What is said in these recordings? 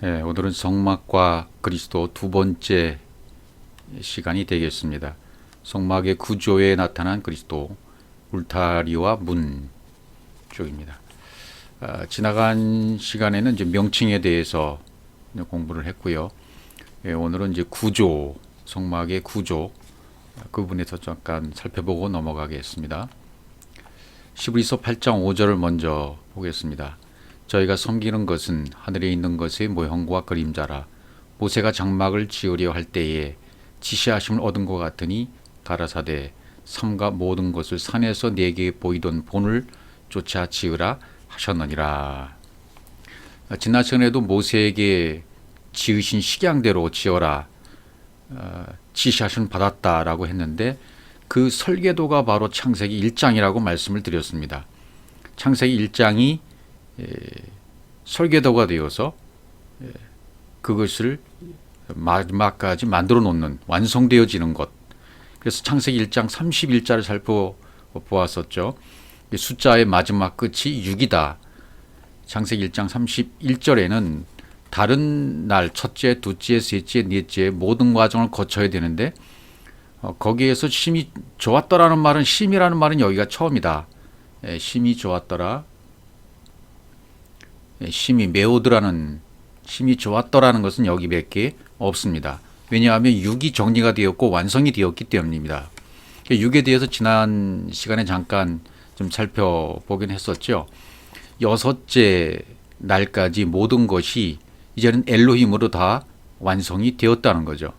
오늘은 성막과 그리스도 두 번째 시간이 되겠습니다. 성막의 구조에 나타난 그리스도, 울타리와 문 쪽입니다. 지나간 시간에는 이제 명칭에 대해서 공부를 했고요. 오늘은 이제 구조, 성막의 구조, 그 부분에서 잠깐 살펴보고 넘어가겠습니다. 히브리서 8장 5절을 먼저 보겠습니다. 저희가 섬기는 것은 하늘에 있는 것의 모형과 그림자라. 모세가 장막을 지으려 할 때에 지시하심을 얻은 것 같으니 가라사대 삼가 모든 것을 산에서 내게 보이던 본을 쫓아 지으라 하셨느니라. 지난 시간에도 모세에게 지으신 식양대로 지어라 지시하심을 받았다라고 했는데 그 설계도가 바로 창세기 1장이라고 말씀을 드렸습니다. 창세기 1장이 설계도가 되어서 그것을 마지막까지 만들어 놓는, 완성되어지는 것. 그래서 창세기 1장 31절을 살펴보았었죠. 숫자의 마지막 끝이 6이다. 창세기 1장 31절에는 다른 날 첫째, 둘째, 셋째, 넷째 모든 과정을 거쳐야 되는데 거기에서 심이 좋았더라는 말은, 심이라는 말은 여기가 처음이다. 심이 좋았더라. 심이 매우더라는, 심이 좋았더라는 것은 여기 몇 개 없습니다. 왜냐하면 6이 정리가 되었고 완성이 되었기 때문입니다. 6에 대해서 지난 시간에 잠깐 좀 살펴보긴 했었죠. 여섯째 날까지 모든 것이 이제는 엘로힘으로 다 완성이 되었다는 거죠.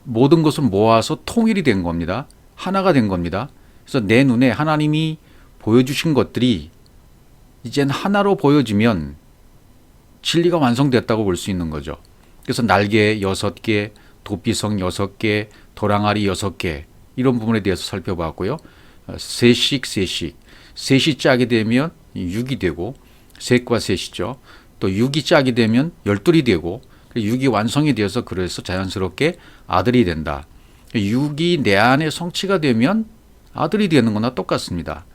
모든 것을 모아서 통일이 된 겁니다. 하나가 된 겁니다. 그래서 내 눈에 하나님이 보여주신 것들이 이젠 하나로 보여지면 진리가 완성됐다고 볼 수 있는 거죠. 그래서 날개 6개, 도피성 6개, 도랑아리 6개, 이런 부분에 대해서 살펴봤고요. 셋이 짜게 되면 6이 되고, 셋과 셋이죠. 또 6이 짜게 되면 12이 되고, 6이 완성이 되어서 그래서 자연스럽게 아들이 된다. 6이 내 안에 성취가 되면 아들이 되는 거나 똑같습니다.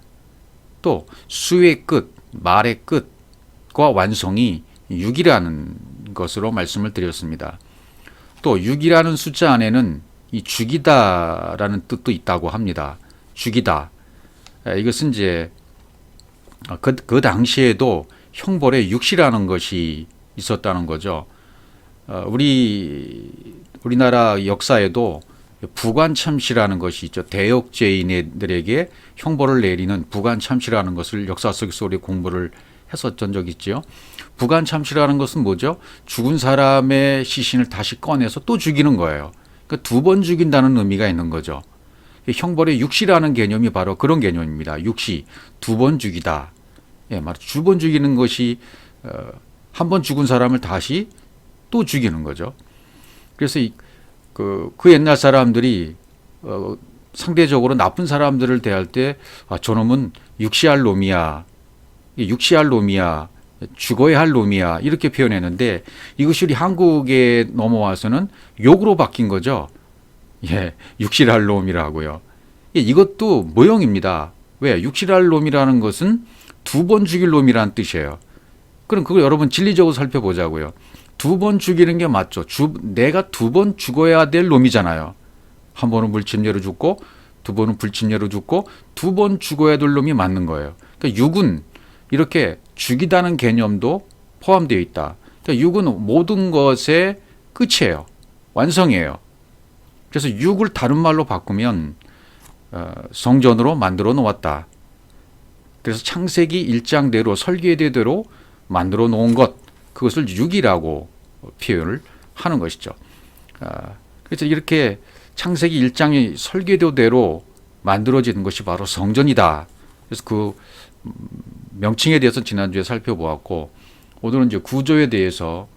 또 수의 끝, 말의 끝과 완성이 6이라는 것으로 말씀을 드렸습니다. 또 6이라는 숫자 안에는 이 죽이다라는 뜻도 있다고 합니다. 죽이다. 이것은 이제 그 당시에도 형벌에 육시라는 것이 있었다는 거죠. 우리나라 역사에도 부관참시라는 것이 있죠. 대역죄인들에게 형벌을 내리는 부관참시라는 것을 역사 속에서 우리 공부를 했었던 적이 있죠. 부관참시라는 것은 뭐죠? 죽은 사람의 시신을 다시 꺼내서 또 죽이는 거예요. 그러니까 2번 죽인다는 의미가 있는 거죠. 형벌의 육시라는 개념이 바로 그런 개념입니다. 육시, 2번 죽이다. 말 2번 죽이는 것이 한 번 죽은 사람을 다시 또 죽이는 거죠. 그래서 그 옛날 사람들이 상대적으로 나쁜 사람들을 대할 때 저놈은 육시할 놈이야, 죽어야 할 놈이야, 이렇게 표현했는데 이것이 우리 한국에 넘어와서는 욕으로 바뀐 거죠. 육시할 놈이라고요. 이것도 모형입니다. 왜? 육시할 놈이라는 것은 2번 죽일 놈이라는 뜻이에요. 그럼 그걸 여러분 진리적으로 살펴보자고요. 2번 죽이는 게 맞죠. 내가 2번 죽어야 될 놈이잖아요. 한 번은 불침례로 죽고, 2번은 불침례로 죽고, 2번 죽어야 될 놈이 맞는 거예요. 그러니까 6은 이렇게 죽이다는 개념도 포함되어 있다. 그러니까 6은 모든 것의 끝이에요. 완성이에요. 그래서 6을 다른 말로 바꾸면 성전으로 만들어 놓았다. 그래서 창세기 1장대로 설계대로 만들어 놓은 것, 그것을 6이라고 표현을 하는 것이죠. 그래서 이렇게 창세기 1장의 설계도대로 만들어지는 것이 바로 성전이다. 그래서 그 명칭에 대해서 지난주에 살펴보았고, 오늘은 이제 구조에 대해서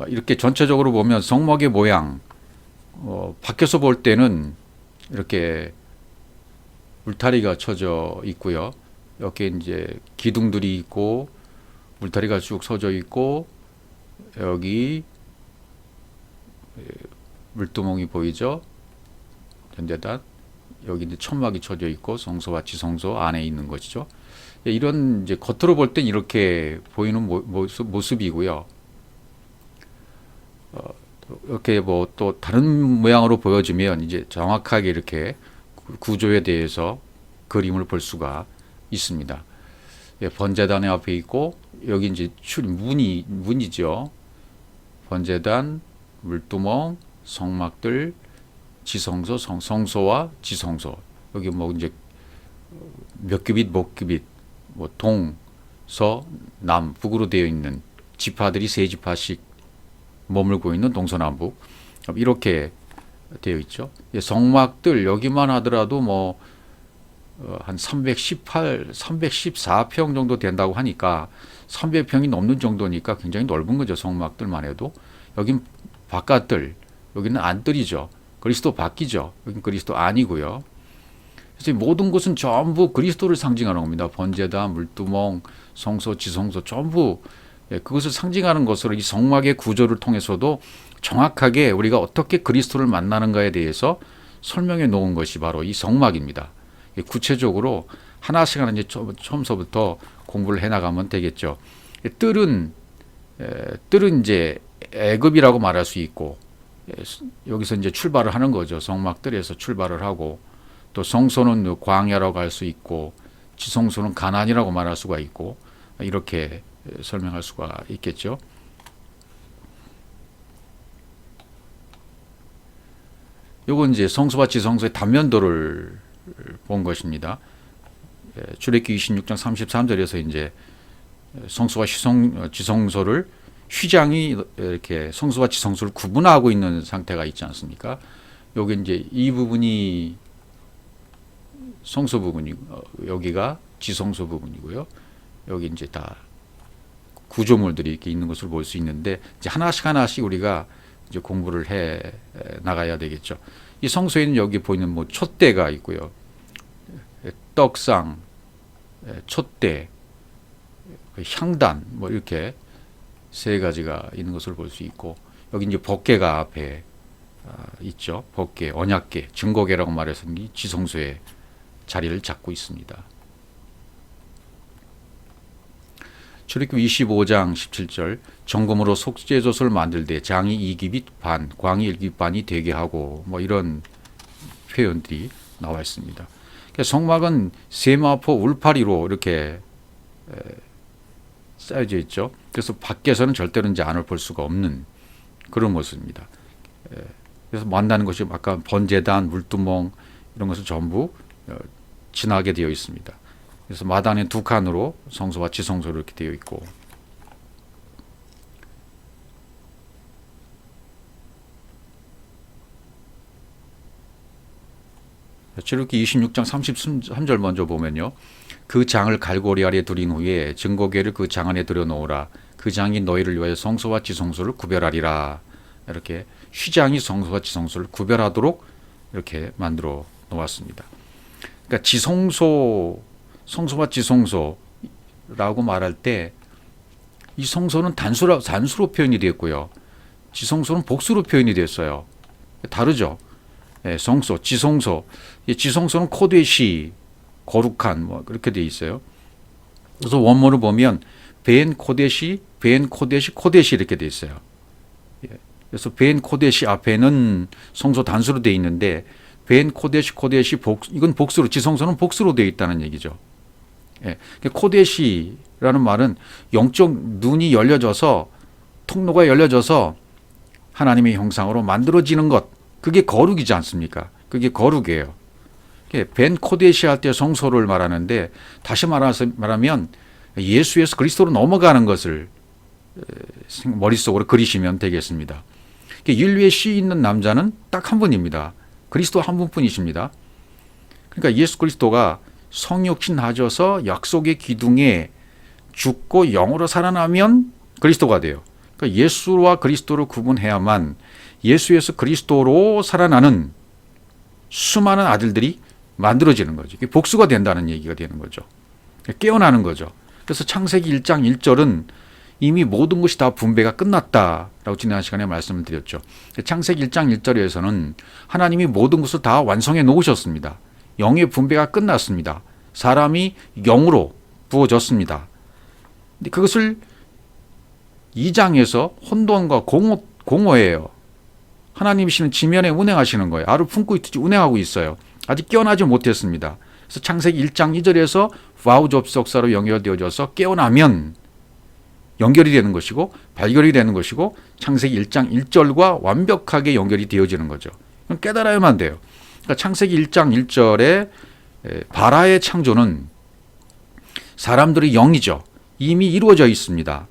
이렇게 전체적으로 보면 성막의 모양, 밖에서 볼 때는 이렇게 울타리가 쳐져 있고요. 여기 이제 기둥들이 있고 울타리가 쭉 서져 있고 여기 물두멍이 보이죠? 전대단. 여기 이제 천막이 쳐져 있고 성소와 지성소 안에 있는 것이죠. 이런 이제 겉으로 볼 땐 이렇게 보이는 모습이고요. 이렇게 뭐 또 다른 모양으로 보여지면 이제 정확하게 이렇게 구조에 대해서 그림을 볼 수가 있습니다. 번제단의 앞에 있고 여기 이제 문이죠. 번제단, 물두멍, 성막들, 지성소, 성소와 지성소. 여기 뭐 이제 몇 규빗, 몇 규빗, 뭐 동, 서, 남, 북으로 되어 있는 지파들이 세 지파씩 머물고 있는 동서남북 이렇게 되어 있죠. 성막들 여기만 하더라도 뭐 한 314평 정도 된다고 하니까 300평이 넘는 정도니까 굉장히 넓은 거죠. 성막들만 해도. 여긴 바깥들, 여기는 안뜰이죠. 그리스도 밖이죠. 여긴 그리스도 안이고요. 그래서 모든 것은 전부 그리스도를 상징하는 겁니다. 번제단, 물두멍, 성소, 지성소 전부 그것을 상징하는 것으로 이 성막의 구조를 통해서도 정확하게 우리가 어떻게 그리스도를 만나는가에 대해서 설명해 놓은 것이 바로 이 성막입니다. 구체적으로 하나씩 이제 처음서부터 공부를 해 나가면 되겠죠. 뜰은 이제 애굽이라고 말할 수 있고 여기서 이제 출발을 하는 거죠. 성막뜰에서 출발을 하고 또 성소는 광야라고 할 수 있고 지성소는 가나안이라고 말할 수가 있고 이렇게 설명할 수가 있겠죠. 요건 이제 성소와 지성소의 단면도를 본 것입니다. 출애굽기 26장 33절에서 이제 성소와 지성소를 휘장이 이렇게 성소와 지성소를 구분하고 있는 상태가 있지 않습니까? 여기 이제 이 부분이 성소 부분이고 여기가 지성소 부분이고요. 여기 이제 다 구조물들이 이렇게 있는 것을 볼 수 있는데 이제 하나씩 우리가 이제 공부를 해 나가야 되겠죠. 이 성소에는 여기 보이는 뭐 촛대가 있고요. 떡상, 촛대, 향단 뭐 이렇게 세 가지가 있는 것을 볼 수 있고 여기 이제 법궤가 앞에 있죠. 법궤, 언약궤, 증거궤라고 말해서 이 지성소에 자리를 잡고 있습니다. 출애굽기 25장 17절 정금으로 속죄조소를 만들되 장이 2규빗 반, 광이 1규빗 반이 되게 하고 뭐 이런 표현들이 나와 있습니다. 성막은 세마포 울파리로 이렇게 쌓여져 있죠. 그래서 밖에서는 절대로 이제 안을 볼 수가 없는 그런 모습입니다. 그래서 만나는 것이 아까 번제단, 물두멍 이런 것은 전부 지나게 되어 있습니다. 그래서 마당에 두 칸으로 성소와 지성소로 이렇게 되어 있고 출애굽기 26장 33절 먼저 보면요. 그 장을 갈고리 아래 두린 후에 증거궤를 그 장 안에 들여놓으라. 그 장이 너희를 위하여 성소와 지성소를 구별하리라. 이렇게 휘장이 성소와 지성소를 구별하도록 이렇게 만들어 놓았습니다. 그러니까 지성소, 성소와 지성소라고 말할 때 이 성소는 단수로 표현이 되었고요. 지성소는 복수로 표현이 됐어요. 다르죠. 성소, 지성소. 지성소는 코데시, 거룩한 뭐 그렇게 돼 있어요. 그래서 원문을 보면 벤 코데시, 코데시 이렇게 돼 있어요. 그래서 벤 코데시 앞에는 성소 단수로 돼 있는데 벤 코데시 이건 복수로 지성소는 복수로 되어 있다는 얘기죠. 코데시라는 말은 영적 눈이 열려져서 통로가 열려져서 하나님의 형상으로 만들어지는 것 그게 거룩이지 않습니까? 그게 거룩이에요. 벤 코데시 할 때 성소를 말하는데 다시 말하면 예수에서 그리스도로 넘어가는 것을 머릿속으로 그리시면 되겠습니다. 인류의 씨 있는 남자는 딱 한 분입니다. 그리스도 한 분뿐이십니다. 그러니까 예수 그리스도가 성육신 하셔서 약속의 기둥에 죽고 영으로 살아나면 그리스도가 돼요. 그러니까 예수와 그리스도를 구분해야만 예수에서 그리스도로 살아나는 수많은 아들들이 만들어지는 거죠. 복수가 된다는 얘기가 되는 거죠. 깨어나는 거죠. 그래서 창세기 1장 1절은 이미 모든 것이 다 분배가 끝났다라고 지난 시간에 말씀을 드렸죠. 창세기 1장 1절에서는 하나님이 모든 것을 다 완성해 놓으셨습니다. 영의 분배가 끝났습니다. 사람이 영으로 부어졌습니다. 근데 그것을 2장에서 혼돈과 공허해요. 하나님이시는 지면에 운행하시는 거예요. 알을 품고 있듯이 운행하고 있어요. 아직 깨어나지 못했습니다. 그래서 창세기 1장 2절에서 와우 접속사로 연결되어져서 깨어나면 연결이 되는 것이고 발견이 되는 것이고 창세기 1장 1절과 완벽하게 연결이 되어지는 거죠. 깨달아야만 돼요. 그러니까 창세기 1장 1절에 바라의 창조는 사람들의 영이죠. 이미 이루어져 있습니다.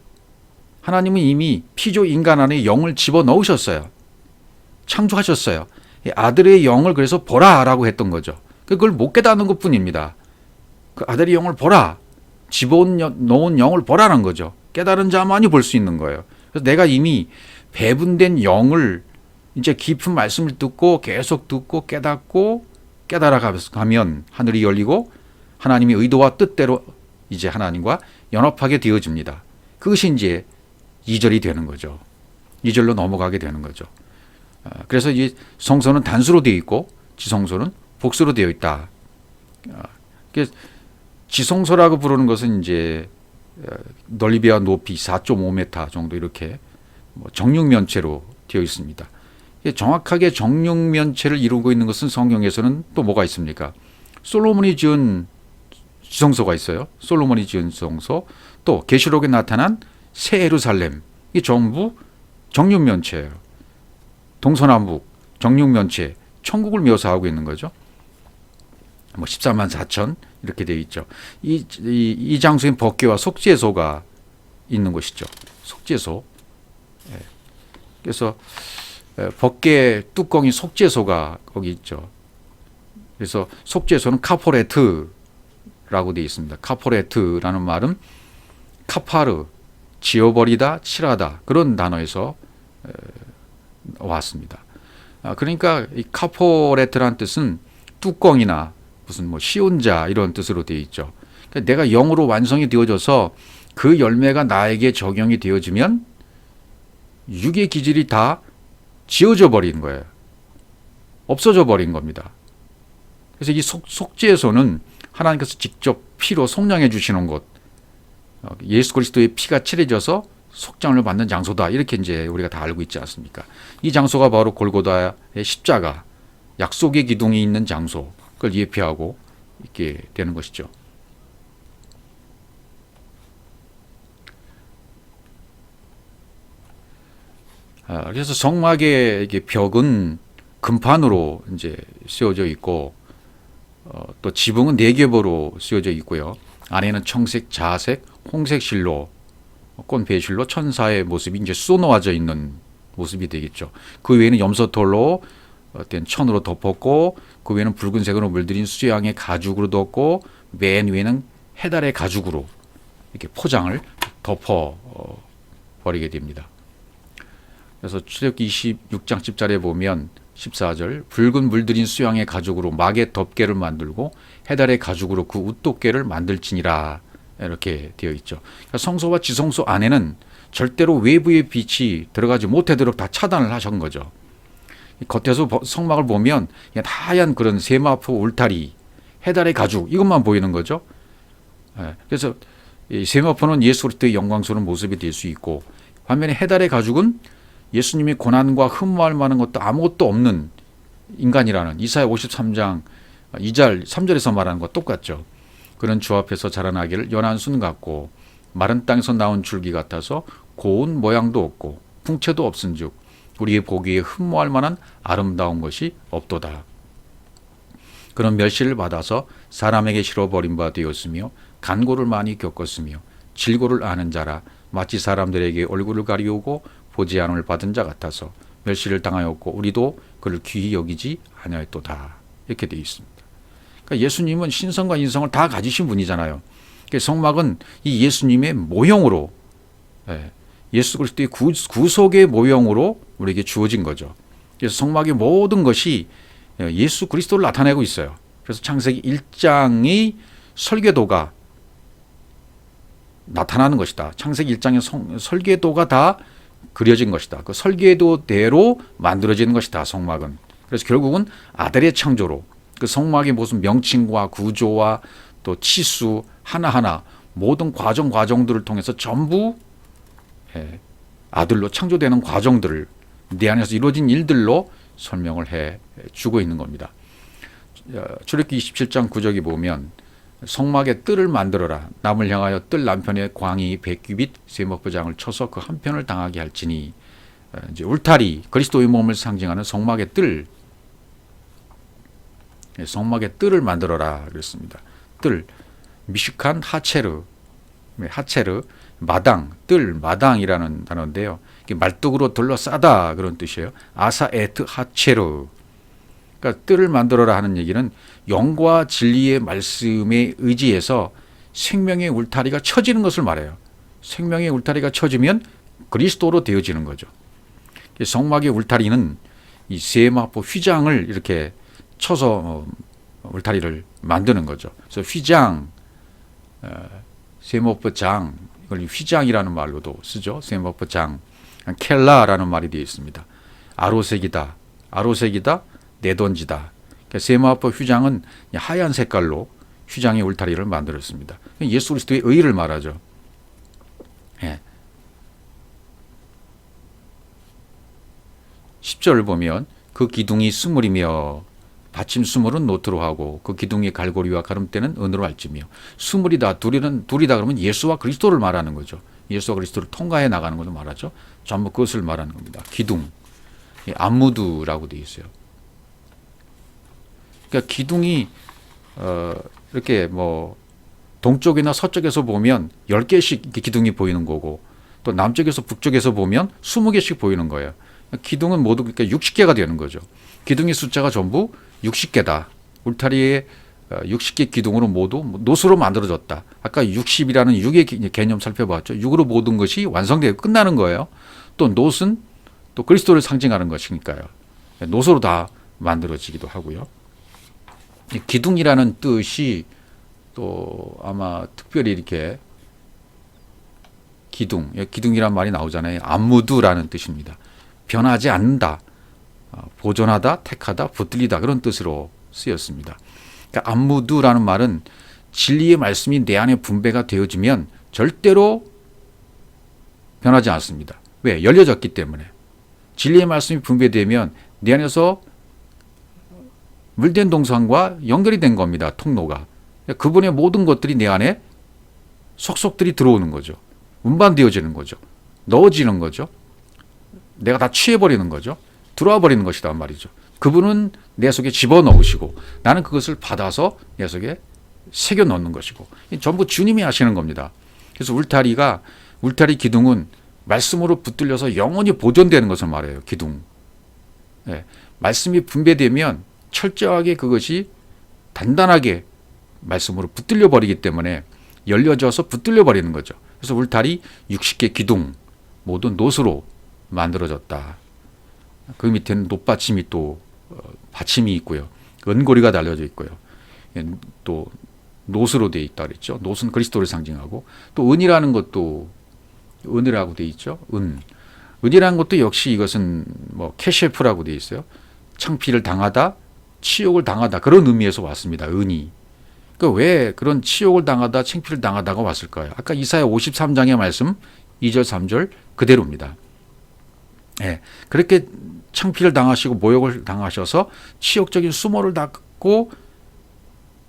하나님은 이미 피조 인간 안에 영을 집어넣으셨어요. 창조하셨어요. 아들의 영을 그래서 보라라고 했던 거죠. 그걸 못 깨닫는 것뿐입니다. 그 아들의 영을 보라, 집어넣은 영을 보라는 거죠. 깨달은 자만이 볼 수 있는 거예요. 그래서 내가 이미 배분된 영을 이제 깊은 말씀을 듣고 계속 듣고 깨닫고 깨달아가면 하늘이 열리고 하나님의 의도와 뜻대로 이제 하나님과 연합하게 되어집니다. 그것이 이제 2절이 되는 거죠. 2절로 넘어가게 되는 거죠. 그래서 이 성소는 단수로 되어 있고 지성소는 복수로 되어 있다. 지성소라고 부르는 것은 이제 넓이와 높이 4.5m 정도 이렇게 정육면체로 되어 있습니다. 정확하게 정육면체를 이루고 있는 것은 성경에서는 또 뭐가 있습니까? 솔로몬이 지은 지성소가 있어요. 솔로몬이 지은 지성소, 또 계시록에 나타난 새 예루살렘, 이 전부 정육면체예요. 동서남북 정육면체, 천국을 묘사하고 있는 거죠. 14만 4천 이렇게 되어 있죠. 이 장소인 법궤와 속죄소가 있는 곳이죠. 속죄소. 그래서 법궤 뚜껑이 속죄소가 거기 있죠. 그래서 속죄소는 카포레트라고 되어 있습니다. 카포레트라는 말은 카파르, 지워버리다, 칠하다 그런 단어에서 왔습니다. 그러니까 이 카포레트라는 뜻은 뚜껑이나 무슨 시온자 이런 뜻으로 되어 있죠. 그러니까 내가 영으로 완성이 되어져서 그 열매가 나에게 적용이 되어지면 육의 기질이 다 지워져 버린 거예요. 없어져 버린 겁니다. 그래서 이 속죄소는 하나님께서 직접 피로 속량해 주시는 곳, 예수 그리스도의 피가 칠해져서 속장을 받는 장소다. 이렇게 이제 우리가 다 알고 있지 않습니까? 이 장소가 바로 골고다의 십자가, 약속의 기둥이 있는 장소, 그걸 예표하고 있게 되는 것이죠. 그래서 성막의 벽은 금판으로 이제 씌워져 있고, 또 지붕은 4겹으로 씌워져 있고요. 안에는 청색, 자색, 홍색 실로, 꽃배실로 천사의 모습이 이제 쏘놓아져 있는 모습이 되겠죠. 그 외에는 염소털로 어떤 천으로 덮었고, 그 외에는 붉은색으로 물들인 수양의 가죽으로 덮고, 맨 위에는 해달의 가죽으로 이렇게 포장을 덮어 버리게 됩니다. 그래서 출애굽기 26장 10절에 보면 14절 붉은 물들인 수양의 가죽으로 막의 덮개를 만들고 해달의 가죽으로 그 웃도개를 만들지니라 이렇게 되어 있죠. 그러니까 성소와 지성소 안에는 절대로 외부의 빛이 들어가지 못하도록 다 차단을 하신 거죠. 겉에서 성막을 보면 하얀 그런 세마포 울타리, 해달의 가죽 이것만 보이는 거죠. 그래서 이 세마포는 예수 그리스도의 영광스러운 모습이 될 수 있고, 반면에 해달의 가죽은 예수님의 고난과 흠모할 만한 것도 아무것도 없는 인간이라는 이사야 53장 2절 3절에서 말하는 것 똑같죠. 그는 주 앞에서 자라나기를 연한 순 같고 마른 땅에서 나온 줄기 같아서 고운 모양도 없고 풍채도 없은즉 우리의 보기에 흠모할 만한 아름다운 것이 없도다. 그는 멸시를 받아서 사람에게 실어 버린 바 되었으며 간고를 많이 겪었으며 질고를 아는 자라 마치 사람들에게 얼굴을 가리우고 보지 않음을 받은 자 같아서 멸시를 당하였고 우리도 그를 귀히 여기지 아니하였도다. 이렇게 되어 있습니다. 그러니까 예수님은 신성과 인성을 다 가지신 분이잖아요. 그러니까 성막은 이 예수님의 모형으로, 예수 그리스도의 구속의 모형으로 우리에게 주어진 거죠. 그래서 성막의 모든 것이 예수 그리스도를 나타내고 있어요. 그래서 창세기 1장의 설계도가 나타나는 것이다. 창세기 1장의 설계도가 다 그려진 것이다. 그 설계도대로 만들어진 것이다. 성막은. 그래서 결국은 아들의 창조로 그 성막의 무슨 명칭과 구조와 또 치수 하나하나 모든 과정들을 통해서 전부 아들로 창조되는 과정들을 내 안에서 이루어진 일들로 설명을 해 주고 있는 겁니다. 출애굽기 27장 9절에 보면 성막의 뜰을 만들어라. 남을 향하여 뜰 남편의 광이 100규빗 세모포장을 쳐서 그 한편을 당하게 할지니. 이제 울타리, 그리스도의 몸을 상징하는 성막의 뜰, 성막의 뜰을 만들어라 그랬습니다. 뜰, 미슈칸 하체르, 마당, 뜰, 마당이라는 단어인데요. 말뚝으로 둘러싸다 그런 뜻이에요. 아사 에트 하체르. 그러니까 뜰을 만들어라 하는 얘기는 영과 진리의 말씀에 의지해서 생명의 울타리가 쳐지는 것을 말해요. 생명의 울타리가 쳐지면 그리스도로 되어지는 거죠. 성막의 울타리는 이 세마포 휘장을 이렇게 쳐서 울타리를 만드는 거죠. 그래서 휘장, 세모포장, 이걸 휘장이라는 말로도 쓰죠. 세모포장, 켈라라는 말이 되어 있습니다. 아로색이다, 내던지다. 그러니까 세마포 휘장은 하얀 색깔로 휘장의 울타리를 만들었습니다. 예수 그리스도의 의를 말하죠. 예. 10절을 보면 그 기둥이 스물이며 받침 스물은 노트로 하고 그 기둥의 갈고리와 가름대는 은으로 알지며 스물이다 둘이다 그러면 예수와 그리스도를 말하는 거죠. 예수와 그리스도를 통과해 나가는 것을 말하죠. 전부 그것을 말하는 겁니다. 기둥, 암무드라고 되어 있어요. 그러니까 기둥이 이렇게 뭐 동쪽이나 서쪽에서 보면 10개씩 기둥이 보이는 거고 또 남쪽에서 북쪽에서 보면 20개씩 보이는 거예요. 기둥은 모두 그러니까 60개가 되는 거죠. 기둥의 숫자가 전부 60개다. 울타리에 60개 기둥으로 모두 노수로 만들어졌다. 아까 60이라는 6의 개념 살펴봤죠. 6으로 모든 것이 완성되고 끝나는 거예요. 또 노는 또 그리스도를 상징하는 것이니까요. 노수로 다 만들어지기도 하고요. 기둥이라는 뜻이 또 아마 특별히 이렇게 기둥이란 말이 나오잖아요. 암무드라는 뜻입니다. 변하지 않는다, 보존하다, 택하다, 붙들리다 그런 뜻으로 쓰였습니다. 그러니까 암무드라는 말은 진리의 말씀이 내 안에 분배가 되어지면 절대로 변하지 않습니다. 왜? 열려졌기 때문에. 진리의 말씀이 분배되면 내 안에서 물된 동산과 연결이 된 겁니다. 통로가. 그분의 모든 것들이 내 안에 속속들이 들어오는 거죠. 운반되어지는 거죠. 넣어지는 거죠. 내가 다 취해버리는 거죠. 들어와 버리는 것이다 말이죠. 그분은 내 속에 집어넣으시고 나는 그것을 받아서 내 속에 새겨 넣는 것이고 전부 주님이 하시는 겁니다. 그래서 울타리 기둥은 말씀으로 붙들려서 영원히 보존되는 것을 말해요. 기둥. 네. 말씀이 분배되면 철저하게 그것이 단단하게 말씀으로 붙들려 버리기 때문에 열려져서 붙들려 버리는 거죠. 그래서 울타리 60개 기둥 모두 노수로 만들어졌다. 그 밑에는 놋받침이 또 받침이 있고요. 은고리가 달려져 있고요. 또 노수로 되어 있다 그랬죠. 노수는 그리스도를 상징하고 또 은이라는 것도 은이라고 되어 있죠. 은이라는 것도 역시 이것은 뭐 캐셰프라고 되어 있어요. 창피를 당하다, 치욕을 당하다 그런 의미에서 왔습니다. 은이. 그러니까 왜 그런 치욕을 당하다, 창피를 당하다가 왔을까요? 아까 이사야 53장의 말씀 2절 3절 그대로입니다. 예, 그렇게 창피를 당하시고 모욕을 당하셔서 치욕적인 수모를 닦고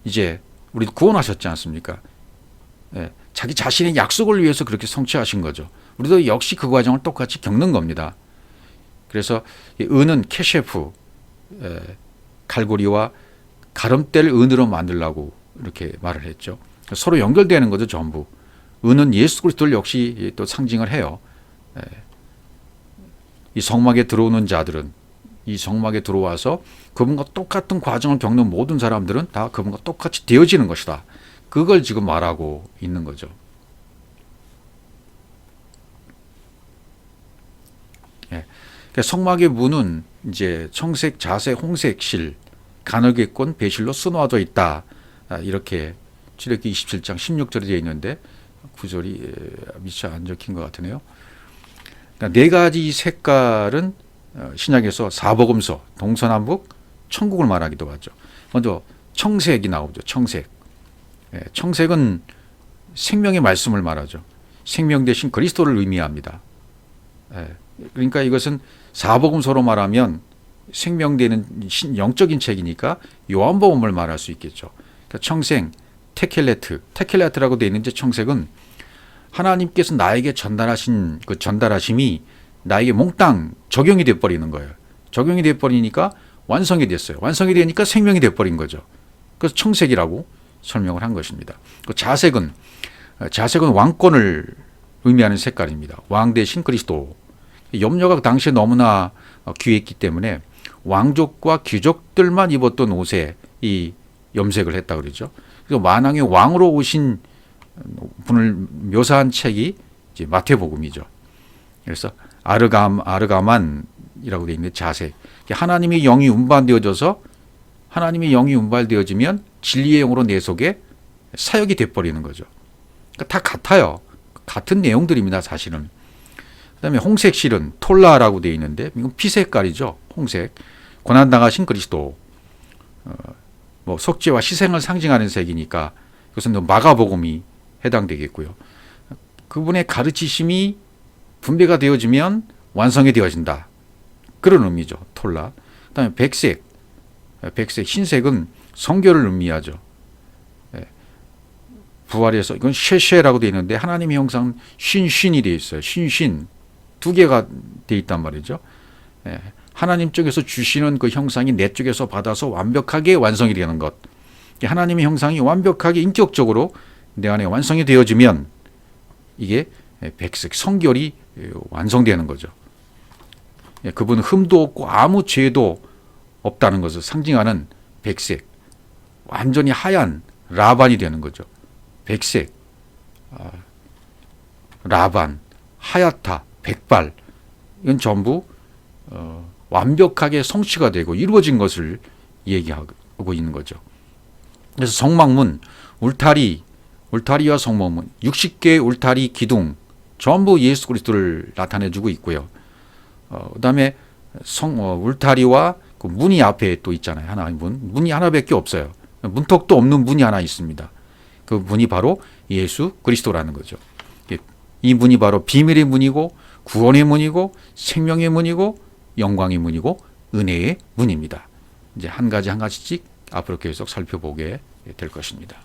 이제 우리 구원하셨지 않습니까? 예, 자기 자신의 약속을 위해서 그렇게 성취하신 거죠. 우리도 역시 그 과정을 똑같이 겪는 겁니다. 그래서 은은 캐셰프, 갈고리와 가름대를 은으로 만들라고 이렇게 말을 했죠. 서로 연결되는 거죠, 전부. 은은 예수 그리스도를 역시 또 상징을 해요. 이 성막에 들어오는 자들은 이 성막에 들어와서 그분과 똑같은 과정을 겪는 모든 사람들은 다 그분과 똑같이 되어지는 것이다. 그걸 지금 말하고 있는 거죠. 예. 그러니까 성막의 문은 이제 청색, 자색, 홍색 실, 가늘게 꼰 배실로 수놓아져 있다. 이렇게 출애굽기 27장 16절에 되어 있는데 구절이 미처 안 적힌 것 같으네요. 그러니까 네 가지 색깔은 신약에서 사복음서, 동서남북, 천국을 말하기도 하죠. 먼저 청색이 나오죠. 청색. 청색은 생명의 말씀을 말하죠. 생명 대신 그리스도를 의미합니다. 그러니까 이것은 사복음서로 말하면 생명되는 영적인 책이니까 요한복음을 말할 수 있겠죠. 그러니까 청생, 테켈레트라고 되어 있는데 청색은 하나님께서 나에게 전달하신 그 전달하심이 나에게 몽땅 적용이 돼버리는 거예요. 적용이 돼버리니까 완성이 됐어요. 완성이 되니까 생명이 돼버린 거죠. 그래서 청색이라고 설명을 한 것입니다. 그 자색은 왕권을 의미하는 색깔입니다. 왕 대신 그리스도. 염료가 당시에 너무나 귀했기 때문에 왕족과 귀족들만 입었던 옷에 이 염색을 했다 그러죠. 그래서 만왕의 왕으로 오신 분을 묘사한 책이 이제 마태복음이죠. 그래서 아르가만이라고 되어 있는 자색. 하나님의 영이 운반되어져서 하나님의 영이 운반되어지면 진리의 영으로 내 속에 사역이 돼버리는 거죠. 그러니까 다 같아요. 같은 내용들입니다, 사실은. 그다음에 홍색 실은 톨라라고 되어 있는데 이건 피 색깔이죠. 홍색. 고난당하신 그리스도. 뭐 속죄와 희생을 상징하는 색이니까 그것은 마가복음이 해당되겠고요. 그분의 가르치심이 분배가 되어지면 완성이 되어진다. 그런 의미죠. 톨라. 그다음에 백색, 흰색은 성결을 의미하죠. 부활해서 이건 쉐쉐라고 되어 있는데 하나님의 형상 쉰이 되어 있어요. 쉰 두 개가 되어 있단 말이죠. 하나님 쪽에서 주시는 그 형상이 내 쪽에서 받아서 완벽하게 완성이 되는 것. 하나님의 형상이 완벽하게 인격적으로 내 안에 완성이 되어지면 이게 백색 성결이 완성되는 거죠. 그분은 흠도 없고 아무 죄도 없다는 것을 상징하는 백색, 완전히 하얀 라반이 되는 거죠. 백색, 라반, 하얗다, 백발, 이건 전부 완벽하게 성취가 되고 이루어진 것을 얘기하고 있는 거죠. 그래서 성막문, 울타리와 성막문, 60개의 울타리 기둥 전부 예수 그리스도를 나타내주고 있고요. 그다음에 울타리와 그 문이 앞에 또 있잖아요. 하나 문이 하나밖에 없어요. 문턱도 없는 문이 하나 있습니다. 그 문이 바로 예수 그리스도라는 거죠. 이 문이 바로 비밀의 문이고 구원의 문이고 생명의 문이고 영광의 문이고 은혜의 문입니다. 이제 한 가지씩 앞으로 계속 살펴보게 될 것입니다.